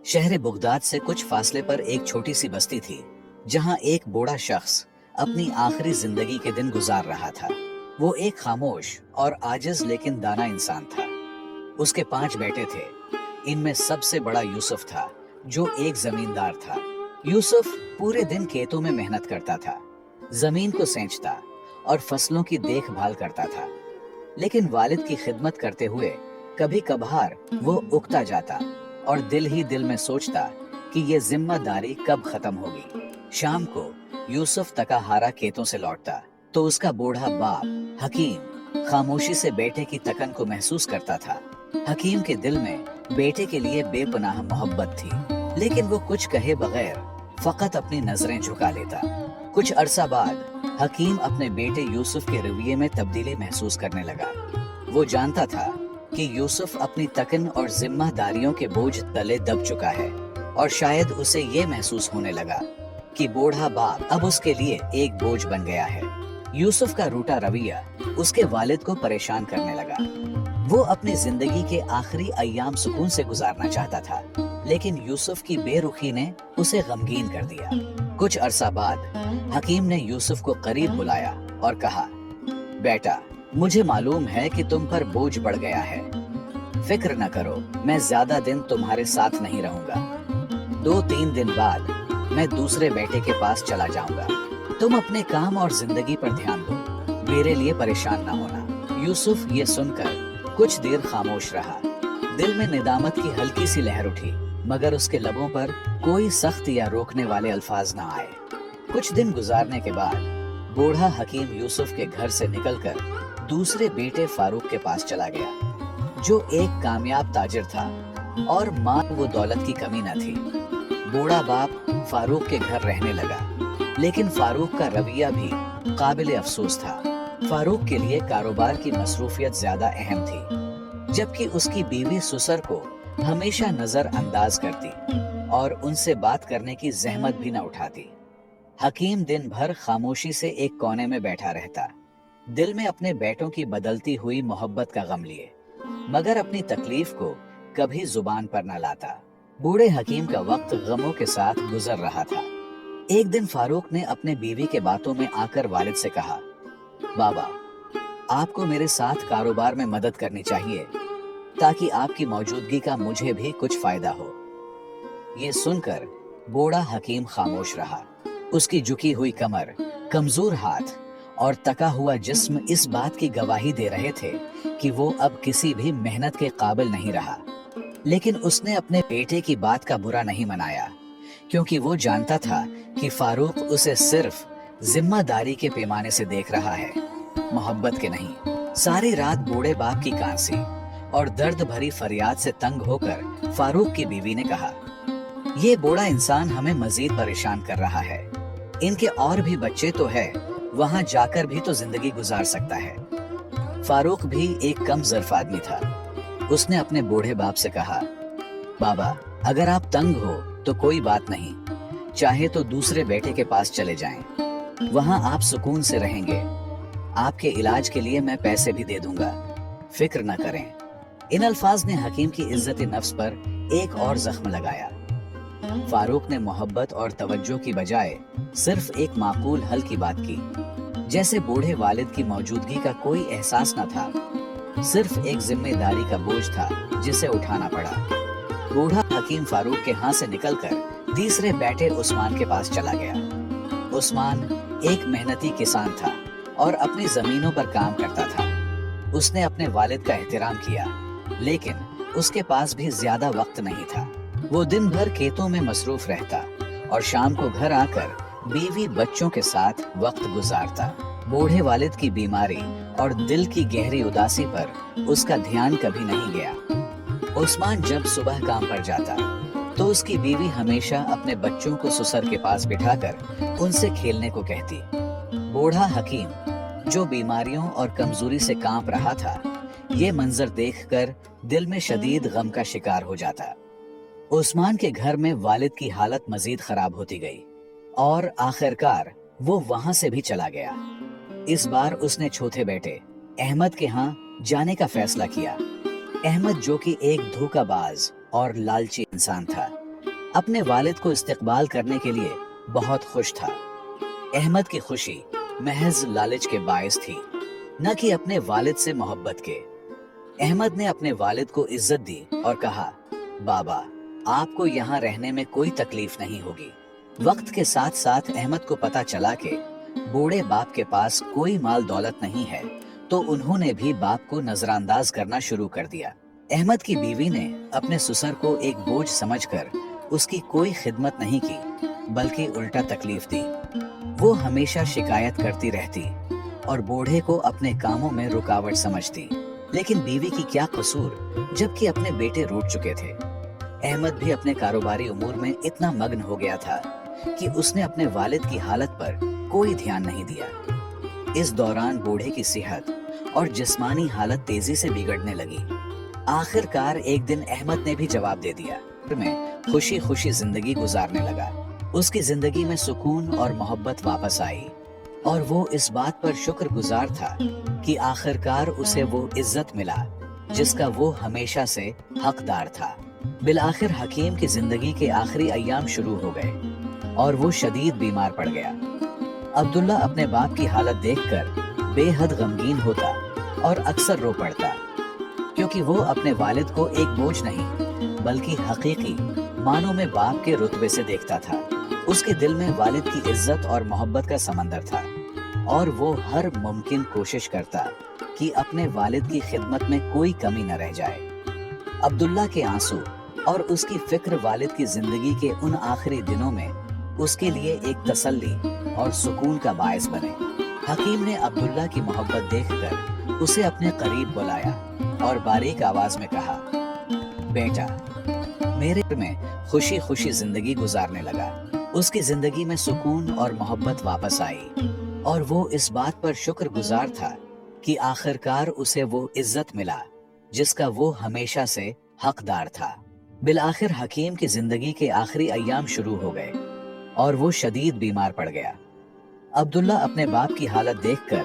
शहर बगदाद से कुछ फासले पर एक छोटी सी बस्ती थी, जहां एक बूढ़ा शख्स अपनी आखिरी जिंदगी के दिन गुजार रहा था। वो एक खामोश और आजिज लेकिन दाना इंसान था। उसके 5 बेटे थे। इनमें सबसे बड़ा यूसुफ था, जो एक जमींदार था। यूसुफ पूरे दिन खेतों में मेहनत करता था, जमीन को सींचता और फसलों की देखभाल करता था। लेकिन वालिद की खिदमत करते हुए कभी कभार वो उकता जाता और दिल ही दिल में सोचता कि ये जिम्मेदारी कब खत्म होगी। शाम को यूसुफ थका-हारा खेतों से लौटता तो उसका बूढ़ा बाप हकीम खामोशी से बेटे की तकन को महसूस करता था। हकीम के दिल में बेटे के लिए बेपनाह मोहब्बत थी, लेकिन वो कुछ कहे बगैर फकत अपनी नजरें झुका लेता। कुछ अरसा बाद हकीम अपने बेटे यूसुफ के रवैये में तब्दीली महसूस करने लगा। वो जानता था कि यूसुफ अपनी तकन और जिम्मेदारियों के बोझ तले दब चुका है, और शायद उसे ये महसूस होने लगा कि बूढ़ा बाप अब उसके लिए एक बोझ बन गया है। यूसुफ का रूठा रवैया उसके वालिद को परेशान करने लगा। वो अपनी जिंदगी के आखिरी अय्याम सुकून से गुजारना चाहता था, लेकिन यूसुफ की बेरुखी ने उसे गमगीन कर दिया। कुछ अरसा बाद हकीम ने यूसुफ को करीब बुलाया और कहा, बेटा, मुझे मालूम है कि तुम पर बोझ बढ़ गया है। फिक्र न करो, मैं ज्यादा दिन तुम्हारे साथ नहीं रहूंगा। 2-3 दिन बाद मैं दूसरे बेटे के पास चला जाऊंगा। तुम अपने काम और जिंदगी पर ध्यान दो, मेरे लिए परेशान न होना। यूसुफ ये सुनकर कुछ देर खामोश रहा। दिल में निदामत की हल्की सी लहर उठी, मगर उसके लबों पर कोई सख्त या रोकने वाले अल्फाज न आए। कुछ दिन गुजारने के बाद बूढ़ा हकीम यूसुफ के घर से निकलकर दूसरे बेटे फारूक के पास चला गया, जो एक कामयाब ताजिर था और माल व दौलत की कमी न थी। बूढ़ा बाप फारूक के घर रहने लगा, लेकिन फारूक का रवैया भी काबिल अफसोस था। फारूक के लिए कारोबार की मसरूफियत ज्यादा अहम थी, जबकि उसकी बीवी सुसर को हमेशा नजरअंदाज करती और उनसे बात करने की जहमत भी न उठाती। हकीम दिन भर खामोशी से एक कोने में बैठा रहता, दिल में अपने बेटों की बदलती हुई मोहब्बत का गम लिए, मगर अपनी तकलीफ को कभी जुबान पर न लाता। बूढ़े हकीम का वक्त गमों के साथ गुजर रहा था। एक दिन फारूक ने अपने बीवी के बातों में आकर वालिद से कहा, बाबा, आपको मेरे साथ कारोबार में मदद करनी चाहिए, ताकि आपकी मौजूदगी का मुझे भी कुछ फायदा हो। ये सुनकर बूढ़ा हकीम खामोश रहा। उसकी झुकी हुई कमर, कमजोर हाथ और तका हुआ जिस्म इस बात की गवाही दे रहे थे कि वो अब किसी भी मेहनत के काबिल नहीं रहा। लेकिन उसने अपने बेटे की बात का बुरा नहीं मनाया, क्योंकि वो जानता था कि फारूक उसे सिर्फ जिम्मेदारी के पैमाने से देख रहा है, मोहब्बत के नहीं। सारी रात बूढ़े बाप की कांसी और दर्द भरी फरियाद से तंग होकर फारूक की बीवी ने कहा, ये बूढ़ा इंसान हमें मजीद परेशान कर रहा है। इनके और भी बच्चे तो है, वहां जाकर भी तो जिंदगी गुजार सकता है। फारूक भी एक कम ज़र्फ आदमी था। उसने अपने बूढ़े बाप से कहा, बाबा, अगर आप तंग हो तो कोई बात नहीं, चाहे तो दूसरे बेटे के पास चले जाएं। वहां आप सुकून से रहेंगे। आपके इलाज के लिए मैं पैसे भी दे दूंगा, फिक्र न करें। इन अल्फाज ने हकीम की इज्जत नफ्स पर एक और जख्म लगाया। फारूक ने मोहब्बत और तवज्जो की बजाय सिर्फ एक माकूल हल की बात की, जैसे बूढ़े वालिद की मौजूदगी का कोई एहसास न था, सिर्फ एक जिम्मेदारी का बोझ था जिसे उठाना पड़ा। बूढ़ा हकीम फारूक के हाथ से निकलकर तीसरे बेटे उस्मान के पास चला गया। उस्मान एक मेहनती किसान था और अपनी जमीनों पर काम करता था। उसने अपने वालिद का एहतराम किया, लेकिन उसके पास भी ज्यादा वक्त नहीं था। वो दिन भर खेतों में मसरूफ रहता और शाम को घर आकर बीवी बच्चों के साथ वक्त गुजारता। बूढ़े वालिद की बीमारी और दिल की गहरी उदासी पर उसका ध्यान कभी नहीं गया। उस्मान जब सुबह काम पर जाता तो उसकी बीवी हमेशा अपने बच्चों को सुसर के पास बिठाकर उनसे खेलने को कहती। बूढ़ा हकीम, जो बीमारियों और कमजोरी से कांप रहा था, ये मंजर देखकर दिल में शदीद गम का शिकार हो जाता। उस्मान के घर में वालिद की हालत मजीद खराब होती गई और आखिरकार वो वहां से भी चला गया। इस बार उसने चौथे बेटे अहमद के यहाँ जाने का फैसला किया। अहमद, जो कि एक धोखाबाज और लालची इंसान था, اپنے والد کو استقبال کرنے کے لیے بہت خوش تھا۔ احمد کی خوشی محض لالچ کے باعث تھی، نہ کہ اپنے والد سے محبت کے۔ احمد نے اپنے والد کو عزت دی اور کہا، بابا آپ کو یہاں رہنے میں کوئی تکلیف نہیں ہوگی۔ وقت کے ساتھ ساتھ احمد کو پتا چلا کہ بوڑھے باپ کے پاس کوئی مال دولت نہیں ہے، تو انہوں نے بھی باپ کو نظر انداز کرنا شروع کر دیا۔ احمد کی بیوی نے اپنے سسر کو ایک بوجھ سمجھ کر اس کی کوئی خدمت نہیں کی، بلکہ الٹا تکلیف دی۔ وہ ہمیشہ شکایت کرتی رہتی اور بوڑھے کو اپنے کاموں میں رکاوٹ سمجھتی۔ لیکن بیوی کی کیا قصور، جبکہ اپنے بیٹے روٹ چکے تھے۔ احمد بھی اپنے کاروباری امور میں اتنا مگن ہو گیا تھا کہ اس نے اپنے والد کی حالت پر کوئی دھیان نہیں دیا۔ اس دوران بوڑھے کی صحت اور جسمانی حالت تیزی سے بگڑنے لگی۔ آخر کار ایک دن احمد نے بھی جواب دے دیا۔ میں خوشی خوشی زندگی گزارنے لگا۔ اس کی زندگی میں سکون اور محبت واپس آئی، اور وہ اس بات پر شکر گزار تھا کہ آخر کار اسے وہ عزت ملا جس کا وہ ہمیشہ سے حقدار تھا۔ بالآخر حکیم کی زندگی کے آخری ایام شروع ہو گئے اور وہ شدید بیمار پڑ گیا۔ عبداللہ اپنے باپ کی حالت دیکھ کر بے حد غمگین ہوتا اور اکثر رو پڑتا، کیونکہ وہ اپنے والد کو ایک بوجھ نہیں بلکہ حقیقی معنوں میں باپ کے رتبے سے دیکھتا تھا۔ اس کے دل میں والد کی عزت اور محبت کا سمندر تھا، اور وہ ہر ممکن کوشش کرتا کہ اپنے والد کی خدمت میں کوئی کمی نہ رہ جائے۔ عبداللہ کے آنسو اور اس کی فکر والد کی زندگی کے ان آخری دنوں میں اس کے لیے ایک تسلی اور سکون کا باعث بنے۔ حکیم نے عبداللہ کی محبت دیکھ کر اسے اپنے قریب بلایا اور باریک آواز میں کہا، بیٹا میرے میں خوشی خوشی زندگی گزارنے لگا۔ اس کی زندگی میں سکون اور محبت واپس آئی، اور وہ اس بات پر شکر گزار تھا کہ آخر کار اسے وہ عزت ملا جس کا وہ ہمیشہ سے حقدار تھا۔ بالآخر حکیم کی زندگی کے آخری ایام شروع ہو گئے اور وہ شدید بیمار پڑ گیا۔ عبداللہ اپنے باپ کی حالت دیکھ کر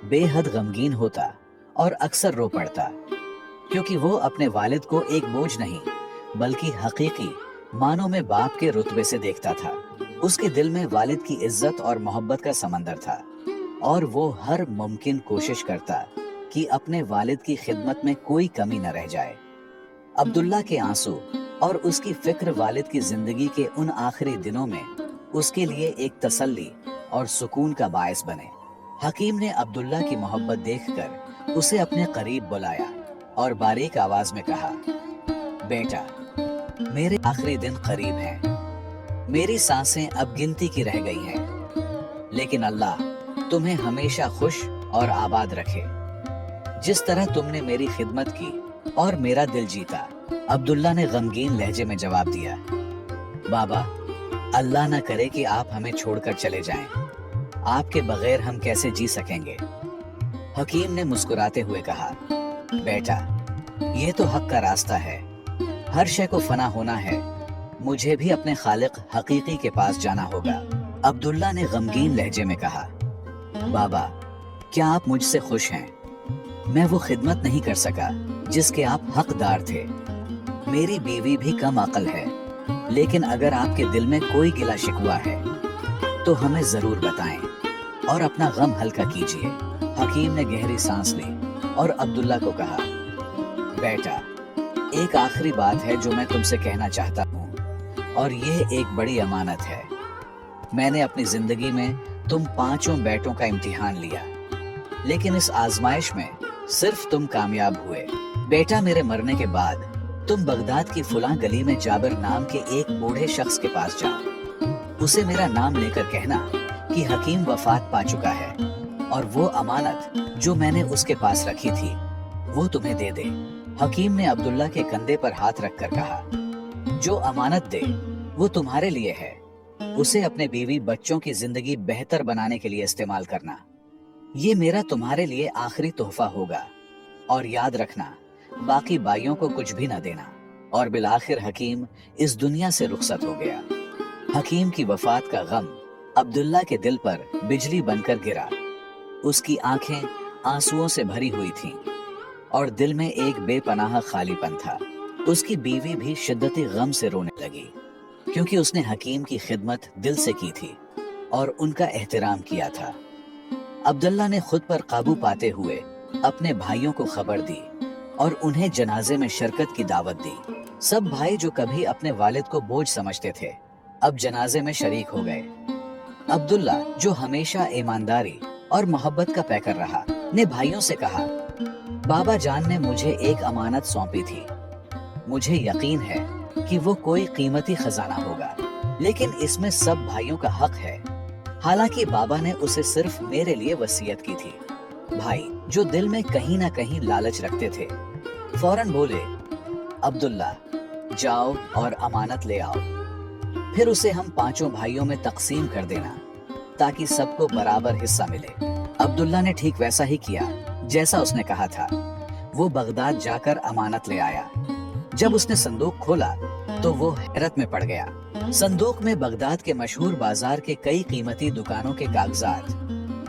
بے حد غمگین ہوتا اور اکثر رو پڑتا، کیونکہ وہ اپنے والد کو ایک بوجھ نہیں بلکہ حقیقی معنوں میں باپ کے رتبے سے دیکھتا تھا۔ اس کے دل میں والد کی عزت اور محبت کا سمندر تھا، اور وہ ہر ممکن کوشش کرتا کہ اپنے والد کی خدمت میں کوئی کمی نہ رہ جائے۔ عبداللہ کے آنسو اور اس کی فکر والد کی زندگی کے ان آخری دنوں میں اس کے لیے ایک تسلی اور سکون کا باعث بنے۔ حکیم نے عبداللہ کی محبت دیکھ کر اسے اپنے قریب بلایا اور باریک آواز میں کہا، بیٹا میرے آخری دن قریب ہیں، میری سانسیں اب گنتی کی رہ گئی ہیں، لیکن اللہ تمہیں ہمیشہ خوش اور آباد رکھے، جس طرح تم نے میری خدمت کی اور میرا دل جیتا۔ عبداللہ نے غمگین لہجے میں جواب دیا، بابا اللہ نہ کرے کہ آپ ہمیں چھوڑ کر چلے جائیں، آپ کے بغیر ہم کیسے جی سکیں گے۔ حکیم نے مسکراتے ہوئے کہا، بیٹا یہ تو حق کا راستہ ہے، ہر شے کو فنا ہونا ہے، مجھے بھی اپنے خالق حقیقی کے پاس جانا ہوگا۔ عبداللہ نے غمگین لہجے میں کہا، بابا کیا آپ مجھ سے خوش ہیں؟ میں وہ خدمت نہیں کر سکا جس کے آپ حقدار تھے۔ میری بیوی بھی کم عقل ہے، لیکن اگر آپ کے دل میں کوئی گلہ شکوہ ہے تو ہمیں ضرور بتائیں اور اپنا غم ہلکا کیجیے۔ حکیم نے گہری سانس لی اور عبداللہ کو کہا، بیٹا ایک آخری بات ہے جو میں تم سے کہنا چاہتا ہوں، اور یہ ایک بڑی امانت ہے۔ میں نے اپنی زندگی میں تم 5 بیٹوں کا امتحان لیا، لیکن اس آزمائش میں صرف تم کامیاب ہوئے۔ بیٹا میرے مرنے کے بعد تم بغداد کی فلاں گلی میں جابر نام کے ایک بوڑھے شخص کے پاس جاؤ، اسے میرا نام لے کر کہنا کہ حکیم وفات پا چکا ہے، اور وہ امانت جو میں نے اس کے پاس رکھی تھی وہ تمہیں دے دے۔ حکیم نے عبداللہ کے کندھے پر ہاتھ رکھ کر کہا، جو امانت دے وہ تمہارے لیے ہے، اسے اپنے بیوی بچوں کی زندگی بہتر بنانے کے لیے استعمال کرنا، یہ میرا تمہارے لیے آخری تحفہ ہوگا، اور یاد رکھنا باقی بھائیوں کو کچھ بھی نہ دینا۔ اور بالآخر حکیم اس دنیا سے رخصت ہو گیا۔ حکیم کی وفات کا غم عبداللہ کے دل پر بجلی بن کر گرا، اس کی آنکھیں آنسوؤں سے بھری ہوئی تھیں اور دل میں ایک بے پناہ خالی پن تھا۔ اس کی بیوی بھی شدتی غم سے رونے لگی۔ क्योंकि उसने हकीम की खिदमत दिल से की थी और उनका एहतराम किया था। अब्दुल्ला ने खुद पर काबू पाते हुए अपने भाइयों को खबर दी और उन्हें जनाजे में शिरकत की दावत दी। सब भाई जो कभी अपने वालिद को बोझ समझते थे, अब जनाजे में शरीक हो गए। अब्दुल्ला, जो हमेशा ईमानदारी और मोहब्बत का पैकर रहा, ने भाइयों से कहा, बाबा जान ने मुझे एक अमानत सौंपी थी। मुझे यकीन है कि वो कोई कीमती खजाना होगा, लेकिन इसमें सब भाइयों का हक है। हालांकि बाबा ने उसे सिर्फ मेरे लिए वसीयत की थी। भाई, जो दिल में कहीं ना कहीं लालच रखते थे, फौरन बोले, अब्दुल्ला जाओ और अमानत ले आओ, फिर उसे हम पांचों भाइयों में तकसीम कर देना ताकि सबको बराबर हिस्सा मिले। अब्दुल्ला ने ठीक वैसा ही किया जैसा उसने कहा था। वो बगदाद जाकर अमानत ले आया। जब उसने संदूक खोला तो वो हैरत में पड़ गया। संदूक में बगदाद के मशहूर बाजार के कई कीमती दुकानों के कागजात,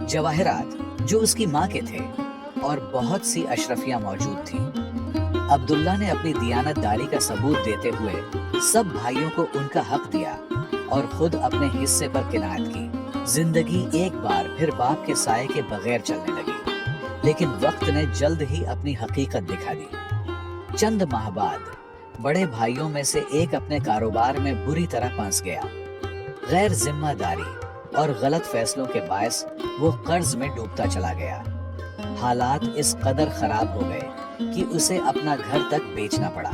जवाहरात जो उसकी माँ के थे, और बहुत सी अशरफियां मौजूद थी। अब्दुल्ला ने अपनी दियानतदारी का सबूत देते हुए सब भाइयों को उनका हक दिया और खुद अपने हिस्से पर किनायत की। जिंदगी एक बार फिर बाप के साए के बगैर चलने लगी, लेकिन वक्त ने जल्द ही अपनी हकीकत दिखा दी। चंद माह बाद बड़े भाइयों में से एक अपने कारोबार में बुरी तरह फंस गया। गैर जिम्मेदारी और गलत फैसलों के बायस वो कर्ज में डूबता चला गया। हालात इस कदर खराब हो गए कि उसे अपना घर तक बेचना पड़ा।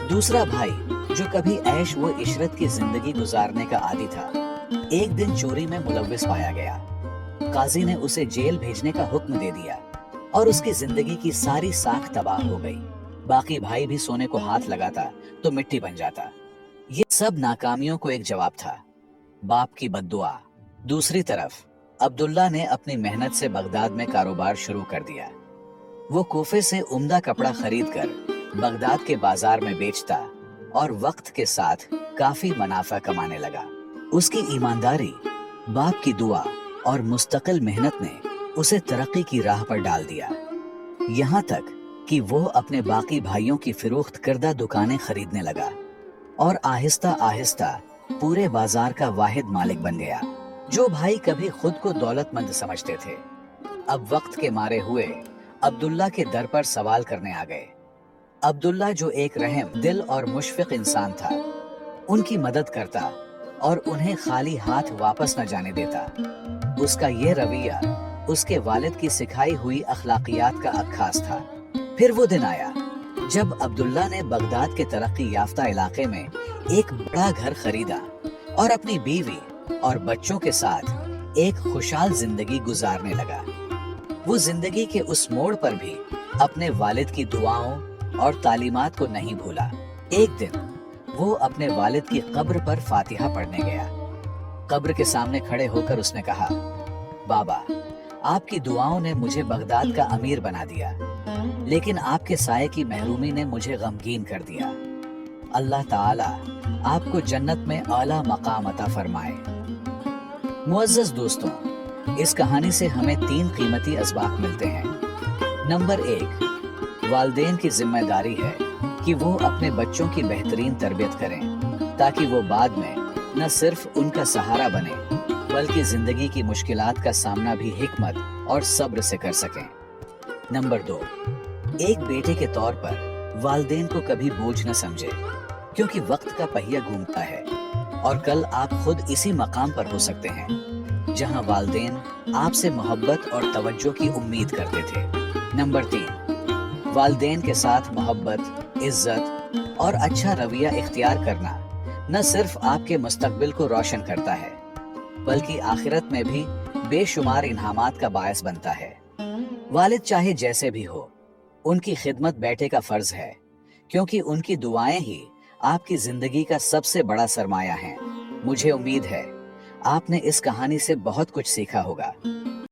दूसरा भाई, जो कभी ऐश व इशरत की जिंदगी गुजारने का आदी था, एक दिन चोरी में मुलव्विस पाया गया। काजी ने उसे जेल भेजने का हुक्म दे दिया और उसकी जिंदगी की सारी साख तबाह हो गई। बाकी भाई भी सोने को हाथ लगाता तो मिट्टी बन जाता। ये सब नाकामियों को एक जवाब था, बाप की बद्दुआ। दूसरी तरफ अब्दुल्ला ने अपनी मेहनत से बगदाद में कारोबार शुरू कर दिया। वो कोफे से उम्दा कपड़ा खरीदकर बगदाद के बाजार में बेचता और वक्त के साथ काफी मुनाफा कमाने लगा। उसकी ईमानदारी, बाप की दुआ और मुस्तकिल मेहनत ने उसे तरक्की की राह पर डाल दिया। यहाँ तक कि वो अपने बाकी भाइयों की फिरोख्त करदा दुकानें खरीदने लगा और आहिस्ता आहिस्ता पूरे बाजार का वाहिद मालिक बन गया। जो भाई कभी खुद को दौलतमंद समझते थे, अब वक्त के मारे हुए अब्दुल्ला के दर पर सवाल करने आ गए। अब्दुल्ला, जो एक रहम दिल और मुशफिक इंसान था, उनकी मदद करता और उन्हें खाली हाथ वापस न जाने देता। उसका ये रवैया उसके वालिद की सिखाई हुई अखलाकियात का अक्खास था। फिर वो दिन आया जब अब्दुल्ला ने बगदाद के तरक्की याफ्ता इलाके में एक बड़ा घर खरीदा और अपनी बीवी और बच्चों के साथ एक खुशहाल जिंदगी गुजारने लगा। वो जिंदगी के उस मोड़ पर भी अपने वालिद की दुआओं और तालीमात को नहीं भूला। एक दिन वो अपने वालिद की कब्र पर फातिहा पढ़ने गया। कब्र के सामने खड़े होकर उसने कहा, बाबा, आपकी दुआओं ने मुझे बगदाद का अमीर बना दिया, लेकिन आपके साए की महरूमी ने मुझे गमगीन कर दिया। अल्लाह ताला आपको जन्नत में आला मकाम अता फरमाए। मुअज़्ज़ज़ दोस्तों, इस कहानी से हमें 3 कीमती असबाक मिलते हैं। नंबर 1, वालिदैन की जिम्मेदारी है कि वो अपने बच्चों की बेहतरीन तरबियत करें ताकि वो बाद में न सिर्फ उनका सहारा बने बल्कि जिंदगी की मुश्किलात का सामना भी हिकमत और सब्र से कर सकें। नंबर 2, एक बेटे के तौर पर वालिदैन को कभी बोझ न समझे, क्योंकि वक्त का पहिया घूमता है और कल आप खुद इसी मकाम पर हो सकते हैं जहां वालिदैन आपसे मोहब्बत और तवज्जो की उम्मीद करते थे। नंबर 3, वालिदैन के साथ मोहब्बत, इज्जत और अच्छा रवैया इख्तियार करना न सिर्फ आपके मुस्तकबिल को रोशन करता है बल्कि आखिरत में भी बेशुमार इनामात का बायस बनता है। वालिद चाहे जैसे भी हो, उनकी खिदमत बेटे का फर्ज है, क्योंकि उनकी दुआएं ही आपकी जिंदगी का सबसे बड़ा सरमाया हैं। मुझे उम्मीद है आपने इस कहानी से बहुत कुछ सीखा होगा।